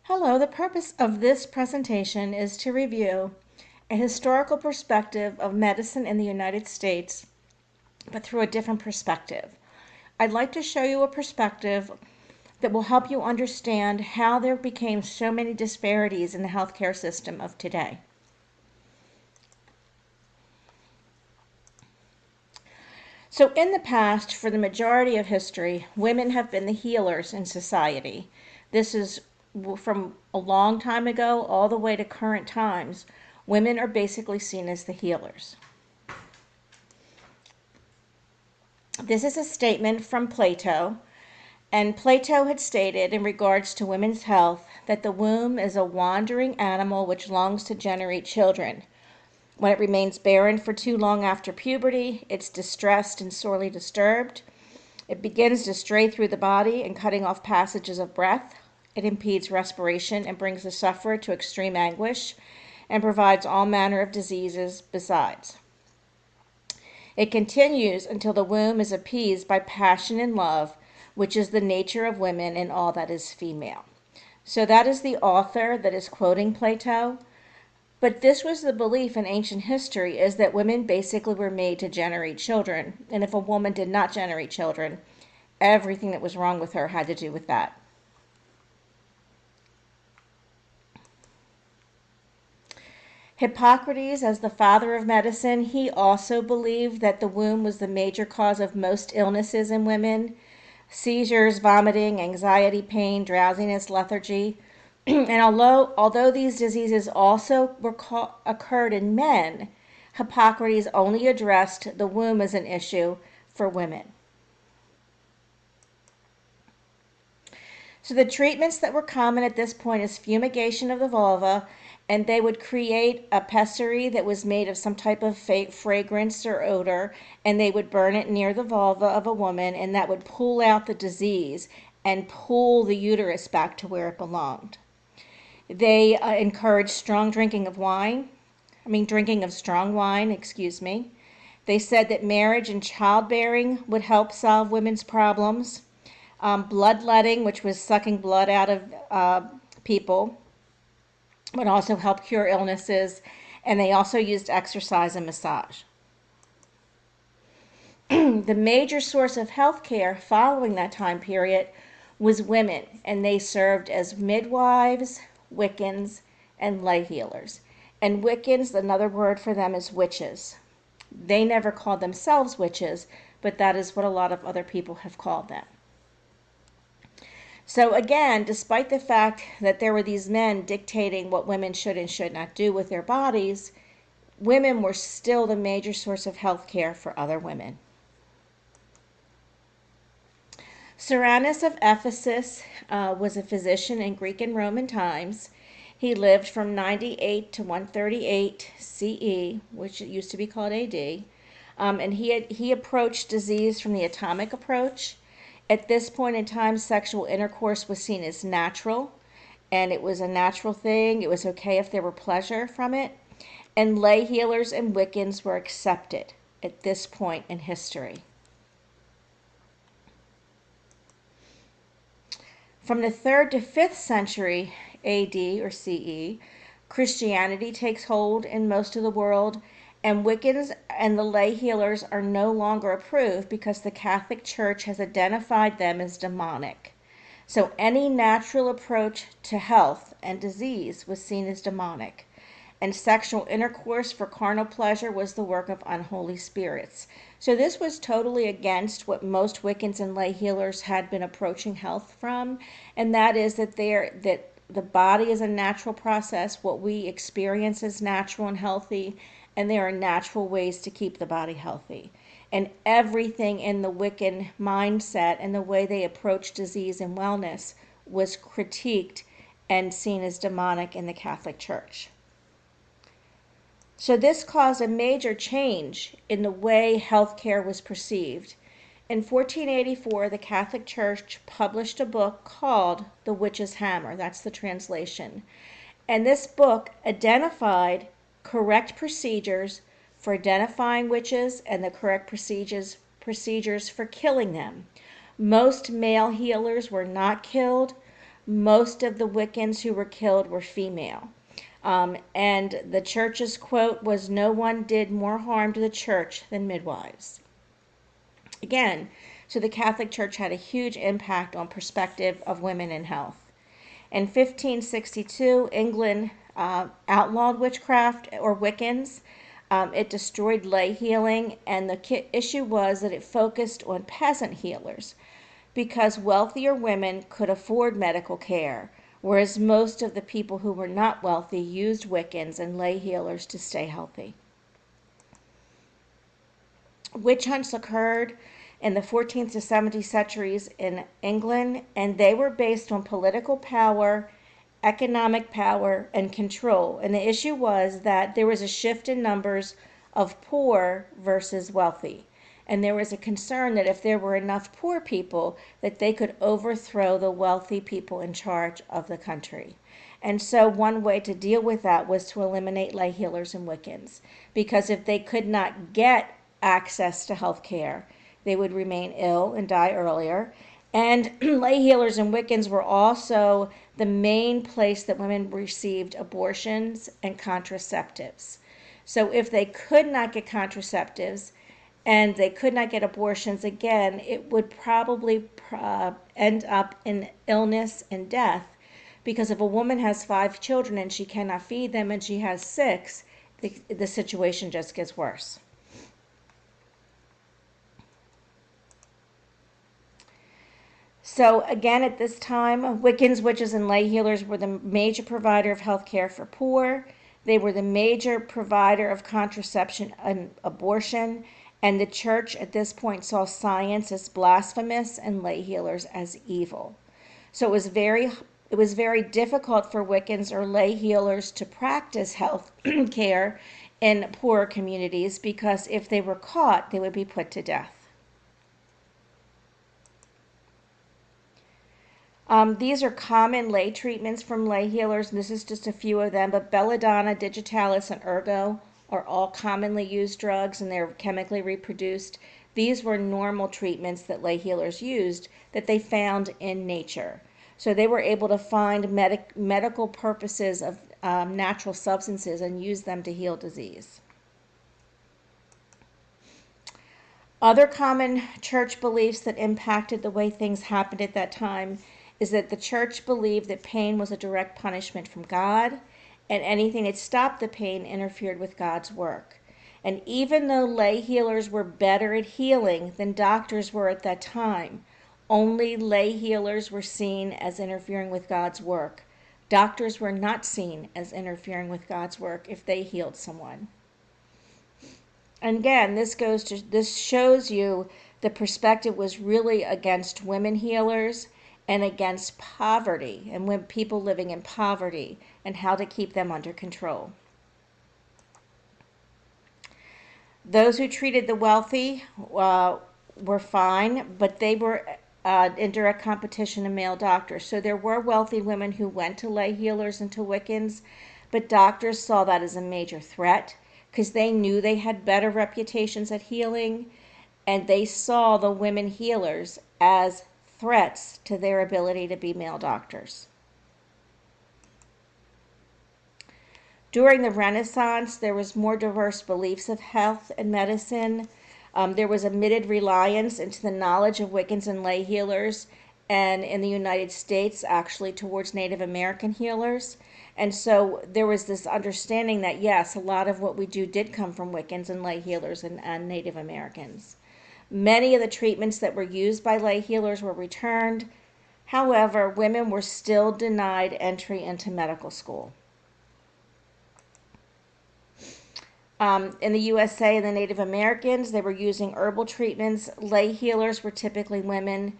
Hello, the purpose of this presentation is to review a historical perspective of medicine in the United States, but through a different perspective. I'd like to show you a perspective that will help you understand how there became so many disparities in the healthcare system of today. So in the past, for the majority of history, women have been the healers in society. This is from a long time ago all the way to current times. Women are basically seen as the healers. This is a statement from Plato, and Plato had stated in regards to women's health that the womb is a wandering animal which longs to generate children. When it remains barren for too long after puberty, it's distressed and sorely disturbed. It begins to stray through the body and cutting off passages of breath. It impedes respiration and brings the sufferer to extreme anguish and provides all manner of diseases besides. It continues until the womb is appeased by passion and love, which is the nature of women and all that is female. So that is the author that is quoting Plato. But this was the belief in ancient history, is that women basically were made to generate children. And if a woman did not generate children, everything that was wrong with her had to do with that. Hippocrates, as the father of medicine, he also believed that the womb was the major cause of most illnesses in women: seizures, vomiting, anxiety, pain, drowsiness, lethargy. And although these diseases also occurred in men, Hippocrates only addressed the womb as an issue for women. So the treatments that were common at this point is fumigation of the vulva, and they would create a pessary that was made of some type of fragrance or odor, and they would burn it near the vulva of a woman, and that would pull out the disease and pull the uterus back to where it belonged. They encouraged drinking of strong wine, They said that marriage and childbearing would help solve women's problems. Bloodletting, which was sucking blood out of people, would also help cure illnesses. And they also used exercise and massage. The major source of health care following that time period was women, and they served as midwives, Wiccans, and lay healers. And Wiccans, another word for them is witches. They never called themselves witches, but that is what a lot of other people have called them. So again, despite the fact that there were these men dictating what women should and should not do with their bodies, women were still the major source of health care for other women. Cyrannus of Ephesus was a physician in Greek and Roman times. He lived from 98 to 138 CE, which it used to be called AD. And he approached disease from the atomic approach. At this point in time, sexual intercourse was seen as natural, and it was a natural thing. It was okay if there were pleasure from it. And lay healers and Wiccans were accepted at this point in history. From the 3rd to 5th century AD or CE, Christianity takes hold in most of the world, and Wiccans and the lay healers are no longer approved because the Catholic Church has identified them as demonic. So any natural approach to health and disease was seen as demonic, and sexual intercourse for carnal pleasure was the work of unholy spirits. So this was totally against what most Wiccans and lay healers had been approaching health from, and that is that the body is a natural process. What we experience is natural and healthy, and there are natural ways to keep the body healthy. And everything in the Wiccan mindset and the way they approach disease and wellness was critiqued and seen as demonic in the Catholic Church. So this caused a major change in the way healthcare was perceived. In 1484, the Catholic Church published a book called The Witch's Hammer. That's the translation. And this book identified correct procedures for identifying witches and the correct procedures for killing them. Most male healers were not killed. Most of the Wiccans who were killed were female. And the church's quote was, "No one did more harm to the church than midwives." Again, so the Catholic Church had a huge impact on perspective of women in health. In 1562, England outlawed witchcraft or Wiccans. It destroyed lay healing, and the issue was that it focused on peasant healers because wealthier women could afford medical care, whereas most of the people who were not wealthy used Wiccans and lay healers to stay healthy. Witch hunts occurred in the 14th to 17th centuries in England, and they were based on political power, economic power, and control. And the issue was that there was a shift in numbers of poor versus wealthy. And there was a concern that if there were enough poor people, that they could overthrow the wealthy people in charge of the country. And so one way to deal with that was to eliminate lay healers and Wiccans, because if they could not get access to health care, they would remain ill and die earlier. And lay healers and Wiccans were also the main place that women received abortions and contraceptives. So if they could not get contraceptives and they could not get abortions, again, it would probably end up in illness and death, because if a woman has 5 children and she cannot feed them and she has 6, the situation just gets worse. So again, at this time, Wiccans, witches, and lay healers were the major provider of health care for poor. They were the major provider of contraception and abortion. And the church at this point saw science as blasphemous and lay healers as evil. So it was very difficult for Wiccans or lay healers to practice health care in poorer communities, because if they were caught, they would be put to death. These are common lay treatments from lay healers, and this is just a few of them, but belladonna, digitalis, and ergo are all commonly used drugs, and they're chemically reproduced. These were normal treatments that lay healers used that they found in nature. So they were able to find medical purposes of natural substances and use them to heal disease. Other common church beliefs that impacted the way things happened at that time is that the church believed that pain was a direct punishment from God, and anything that stopped the pain interfered with God's work. And even though lay healers were better at healing than doctors were at that time, only lay healers were seen as interfering with God's work. Doctors were not seen as interfering with God's work if they healed someone. And again, this shows you the perspective was really against women healers and against poverty, and when people living in poverty, and how to keep them under control. Those who treated the wealthy were fine, but they were in direct competition to male doctors. So there were wealthy women who went to lay healers and to Wiccans, but doctors saw that as a major threat because they knew they had better reputations at healing, and they saw the women healers as threats to their ability to be male doctors. During the Renaissance, there was more diverse beliefs of health and medicine. There was admitted reliance into the knowledge of Wiccans and lay healers, and in the United States, actually towards Native American healers. And so there was this understanding that, yes, a lot of what we do did come from Wiccans and lay healers and Native Americans. Many of the treatments that were used by lay healers were returned. However, women were still denied entry into medical school. In the USA and the Native Americans, they were using herbal treatments. Lay healers were typically women.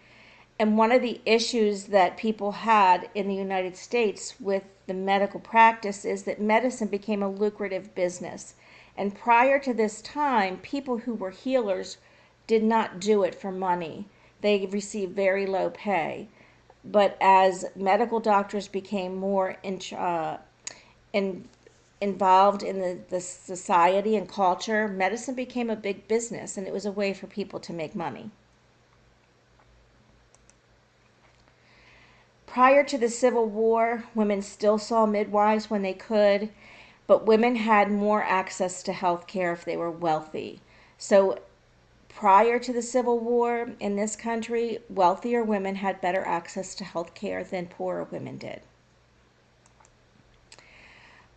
And one of the issues that people had in the United States with the medical practice is that medicine became a lucrative business. And prior to this time, people who were healers did not do it for money. They received very low pay. But as medical doctors became more involved in the society and culture, medicine became a big business, and it was a way for people to make money. Prior to the Civil War, women still saw midwives when they could, but women had more access to health care if they were wealthy. So prior to the Civil War in this country, wealthier women had better access to health care than poorer women did.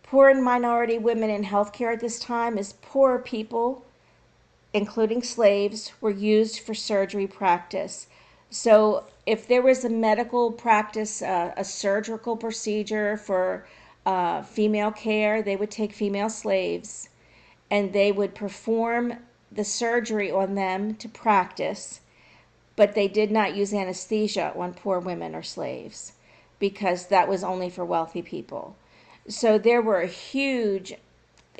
Poor and minority women in healthcare at this time is poorer people, including slaves, were used for surgery practice. So if there was a medical practice, a surgical procedure for female care, they would take female slaves and they would perform the surgery on them to practice, but they did not use anesthesia on poor women or slaves because that was only for wealthy people. So there were huge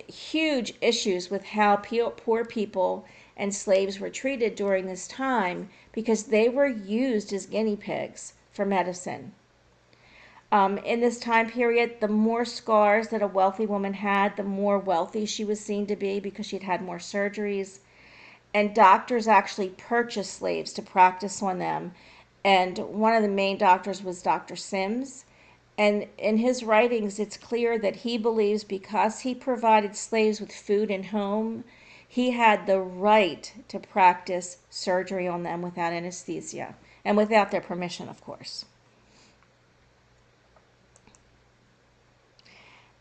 issues with how poor people and slaves were treated during this time because they were used as guinea pigs for medicine. In this time period, the more scars that a wealthy woman had, the more wealthy she was seen to be because she'd had more surgeries. And doctors actually purchased slaves to practice on them. And one of the main doctors was Dr. Sims. And in his writings, it's clear that he believes because he provided slaves with food and home, he had the right to practice surgery on them without anesthesia and without their permission, of course.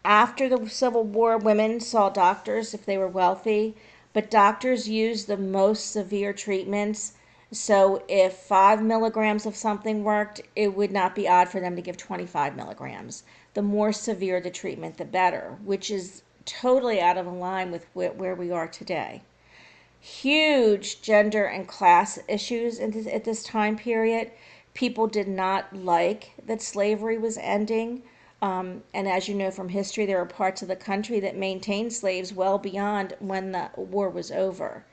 After the Civil War, women saw doctors if they were wealthy, but doctors used the most severe treatments. So if 5 milligrams of something worked, it would not be odd for them to give 25 milligrams. The more severe the treatment, the better, which is totally out of line with where we are today. Huge gender and class issues at this time period. People did not like that slavery was ending. And as you know from history, there are parts of the country that maintained slaves well beyond when the war was over.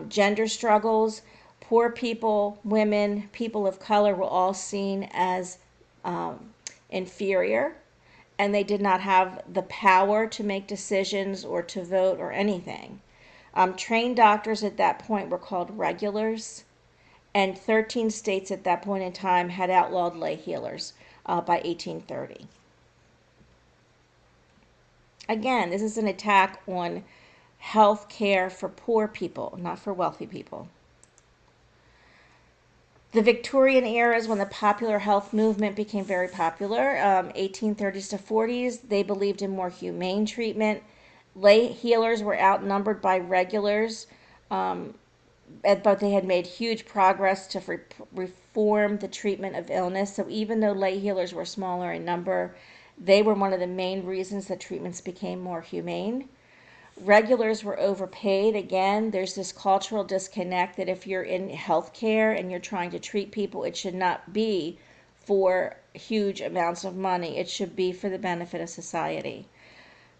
Gender struggles, poor people, women, people of color were all seen as inferior, and they did not have the power to make decisions or to vote or anything. Trained doctors at that point were called regulars, and 13 states at that point in time had outlawed lay healers by 1830. Again, this is an attack on health care for poor people, not for wealthy people. The Victorian era is when the popular health movement became very popular. 1830s to 40s, they believed in more humane treatment. Lay healers were outnumbered by regulars, but they had made huge progress to reform the treatment of illness. So even though lay healers were smaller in number, they were one of the main reasons that treatments became more humane. Regulars were overpaid. Again, there's this cultural disconnect that if you're in healthcare and you're trying to treat people, it should not be for huge amounts of money. It should be for the benefit of society.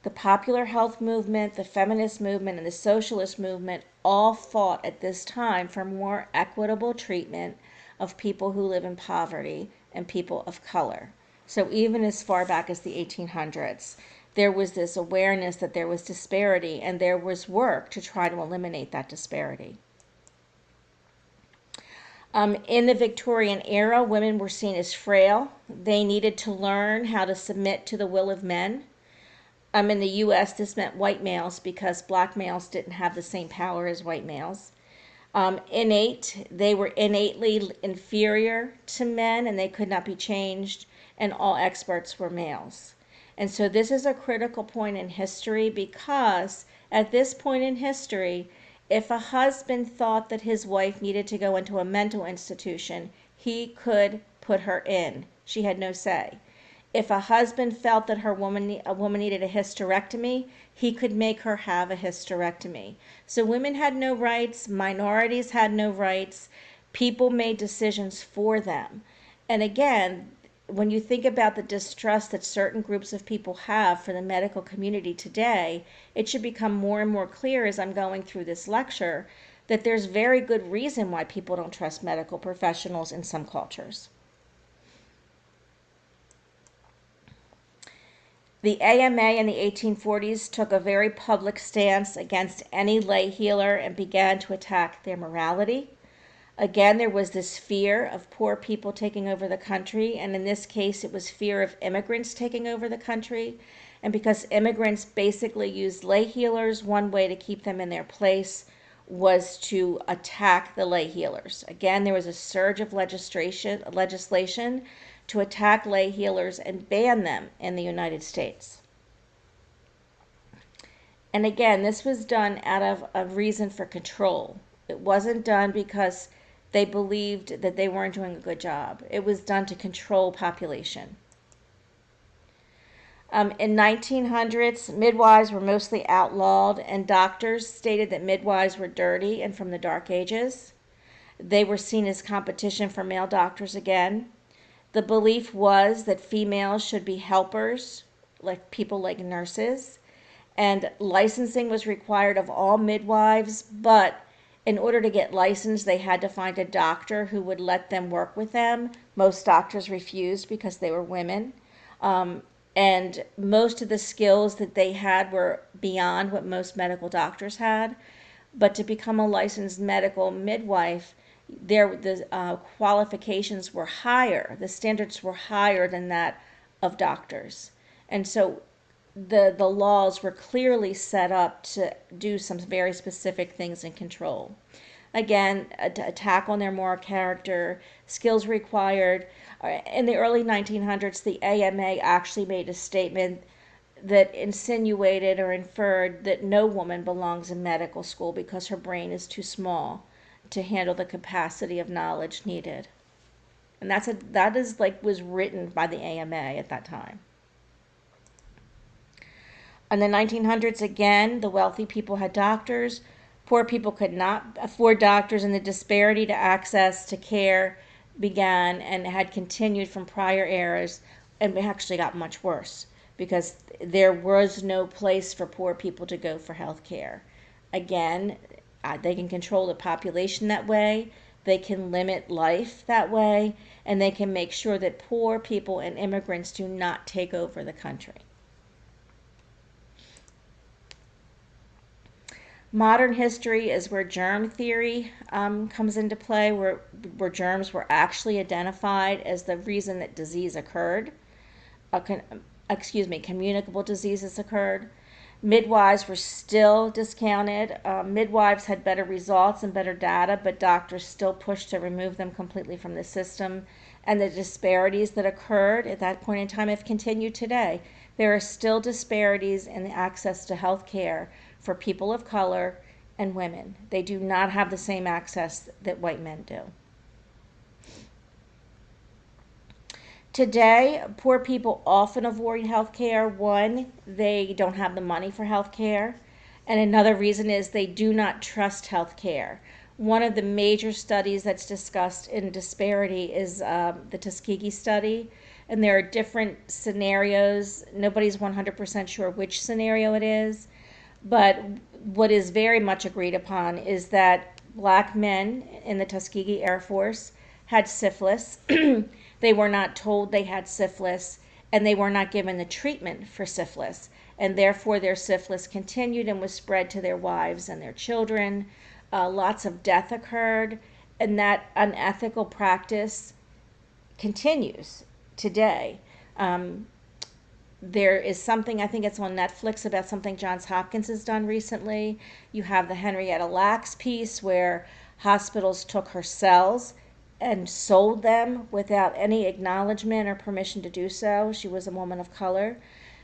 The popular health movement, the feminist movement, and the socialist movement all fought at this time for more equitable treatment of people who live in poverty and people of color. So even as far back as the 1800s, there was this awareness that there was disparity, and there was work to try to eliminate that disparity. In the Victorian era, women were seen as frail. They needed to learn how to submit to the will of men. In the U.S., this meant white males because black males didn't have the same power as white males. They were innately inferior to men, and they could not be changed, and all experts were males. And so this is a critical point in history because at this point in history, if a husband thought that his wife needed to go into a mental institution, he could put her in. She had no say. If a husband felt that a woman needed a hysterectomy, he could make her have a hysterectomy. So women had no rights, minorities had no rights, people made decisions for them. And again, when you think about the distrust that certain groups of people have for the medical community today, it should become more and more clear as I'm going through this lecture that there's very good reason why people don't trust medical professionals in some cultures. The AMA in the 1840s took a very public stance against any lay healer and began to attack their morality. Again, there was this fear of poor people taking over the country, and in this case, it was fear of immigrants taking over the country. And because immigrants basically used lay healers, one way to keep them in their place was to attack the lay healers. Again, there was a surge of legislation to attack lay healers and ban them in the United States. And again, this was done out of a reason for control. It wasn't done because they believed that they weren't doing a good job. It was done to control population. In 1900s, midwives were mostly outlawed, and doctors stated that midwives were dirty and from the Dark Ages. They were seen as competition for male doctors again. The belief was that females should be helpers, like people like nurses, and licensing was required of all midwives, but in order to get licensed, they had to find a doctor who would let them work with them. Most doctors refused because they were women. And most of the skills that they had were beyond what most medical doctors had. But to become a licensed medical midwife, the qualifications were higher, the standards were higher than that of doctors. And so the laws were clearly set up to do some very specific things and control. Again, attack on their moral character, skills required. In the early 1900s, the AMA actually made a statement that insinuated or inferred that no woman belongs in medical school because her brain is too small to handle the capacity of knowledge needed. And that is like was written by the AMA at that time. In the 1900s, again, the wealthy people had doctors. Poor people could not afford doctors, and the disparity to access to care began and had continued from prior eras, and actually got much worse because there was no place for poor people to go for health care. Again, they can control the population that way, they can limit life that way, and they can make sure that poor people and immigrants do not take over the country. Modern history is where germ theory comes into play, where germs were actually identified as the reason that disease occurred. Communicable diseases occurred. Midwives were still discounted. Midwives had better results and better data, but doctors still pushed to remove them completely from the system. And the disparities that occurred at that point in time have continued today. There are still disparities in the access to health care for people of color and women. They do not have the same access that white men do. Today, poor people often avoid health care. One, they don't have the money for health care. And another reason is they do not trust health care. One of the major studies that's discussed in disparity is the Tuskegee study. And there are different scenarios. Nobody's 100% sure which scenario it is. But what is very much agreed upon is that black men in the Tuskegee Air Force had syphilis. They were not told they had syphilis, and they were not given the treatment for syphilis. And therefore, their syphilis continued and was spread to their wives and their children. Lots of death occurred, and that unethical practice continues today. There is something, I think it's on Netflix, about something Johns Hopkins has done recently. You have the Henrietta Lacks piece where hospitals took her cells and sold them without any acknowledgement or permission to do so. She was a woman of color.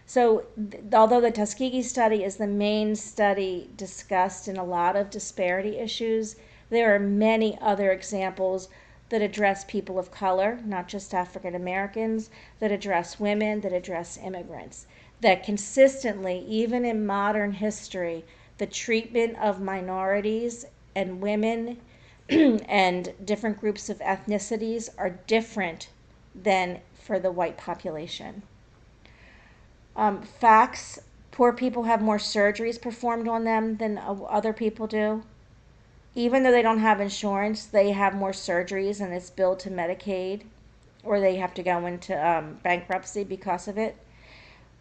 So although the Tuskegee study is the main study discussed in a lot of disparity issues, there are many other examples that address people of color, not just African Americans, that address women, that address immigrants, that consistently, even in modern history, the treatment of minorities and women and different groups of ethnicities are different than for the white population. Facts: poor people have more surgeries performed on them than other people do. Even though they don't have insurance, they have more surgeries and it's billed to Medicaid, or they have to go into bankruptcy because of it.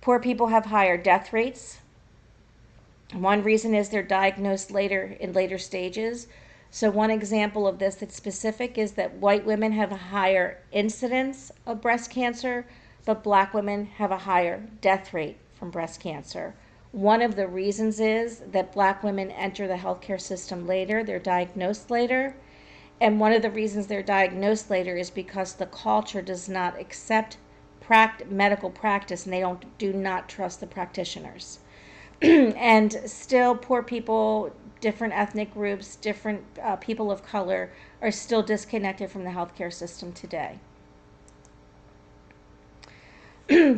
Poor people have higher death rates. One reason is they're diagnosed later in later stages. So one example of this that's specific is that white women have a higher incidence of breast cancer, but black women have a higher death rate from breast cancer. One of the reasons is that black women enter the healthcare system later, they're diagnosed later. And one of the reasons they're diagnosed later is because the culture does not accept medical practice, and they do not trust the practitioners. And still, poor people, different ethnic groups, different people of color are still disconnected from the healthcare system today.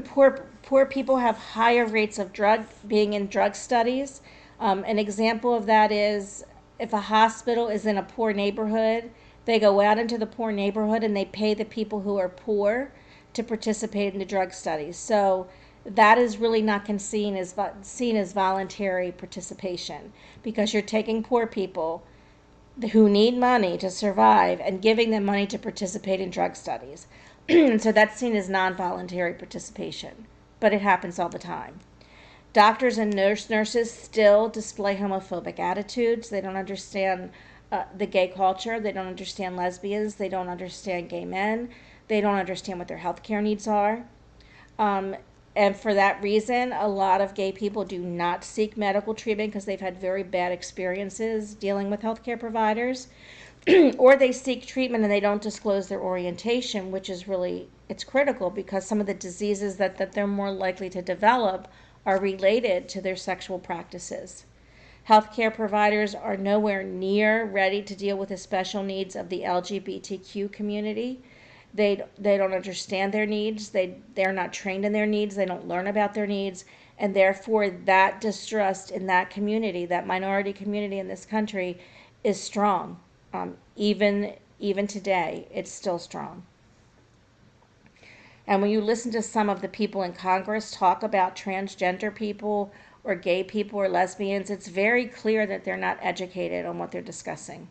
Poor people have higher rates of being in drug studies. An example of that is if a hospital is in a poor neighborhood, they go out into the poor neighborhood and they pay the people who are poor to participate in the drug studies. So that is really not seen as voluntary participation, because you're taking poor people who need money to survive and giving them money to participate in drug studies. And so that's seen as non-voluntary participation, but it happens all the time. Doctors and nurses still display homophobic attitudes. They don't understand the gay culture. They don't understand lesbians. They don't understand gay men. They don't understand what their healthcare needs are. And for that reason, a lot of gay people do not seek medical treatment because they've had very bad experiences dealing with healthcare providers. Or they seek treatment and they don't disclose their orientation, which is really, it's critical, because some of the diseases that they're more likely to develop are related to their sexual practices. Healthcare providers are nowhere near ready to deal with the special needs of the LGBTQ community. They don't understand their needs. They're not trained in their needs. They don't learn about their needs. And therefore, that distrust in that community, that minority community in this country, is strong. Even today, it's still strong. And when you listen to some of the people in Congress talk about transgender people or gay people or lesbians, it's very clear that they're not educated on what they're discussing.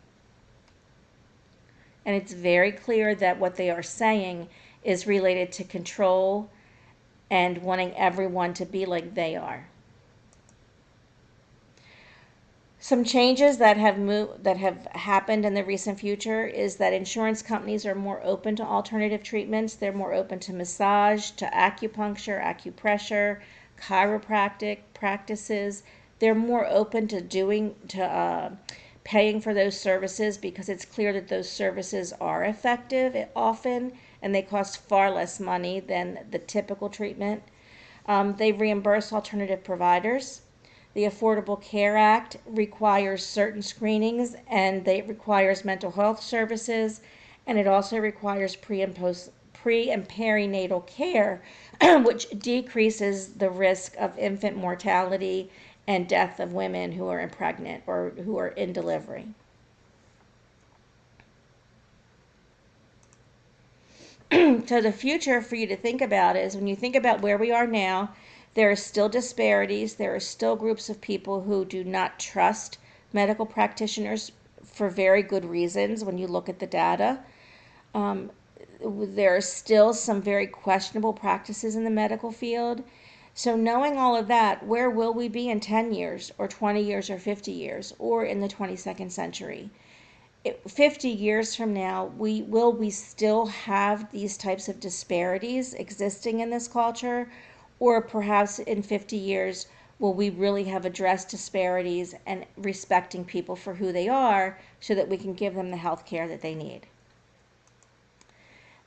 And it's very clear that what they are saying is related to control and wanting everyone to be like they are. Some changes that have happened in the recent future is that insurance companies are more open to alternative treatments. They're more open to massage, to acupuncture, acupressure, chiropractic practices. They're more open to paying for those services, because it's clear that those services are effective often, and they cost far less money than the typical treatment. They reimburse alternative providers. The Affordable Care Act requires certain screenings, and it requires mental health services, and it also requires pre and perinatal care, which decreases the risk of infant mortality and death of women who are pregnant or who are in delivery. So the future for you to think about is, when you think about where we are now, there are still disparities. There are still groups of people who do not trust medical practitioners for very good reasons when you look at the data. There are still some very questionable practices in the medical field. So knowing all of that, where will we be in 10 years or 20 years or 50 years or in the 22nd century? 50 years from now, will we still have these types of disparities existing in this culture? Or perhaps in 50 years, will we really have addressed disparities and respecting people for who they are, so that we can give them the health care that they need?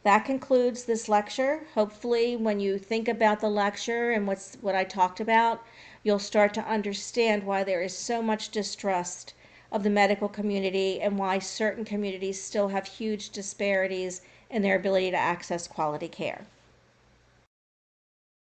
That concludes this lecture. Hopefully, when you think about the lecture and what I talked about, you'll start to understand why there is so much distrust of the medical community, and why certain communities still have huge disparities in their ability to access quality care.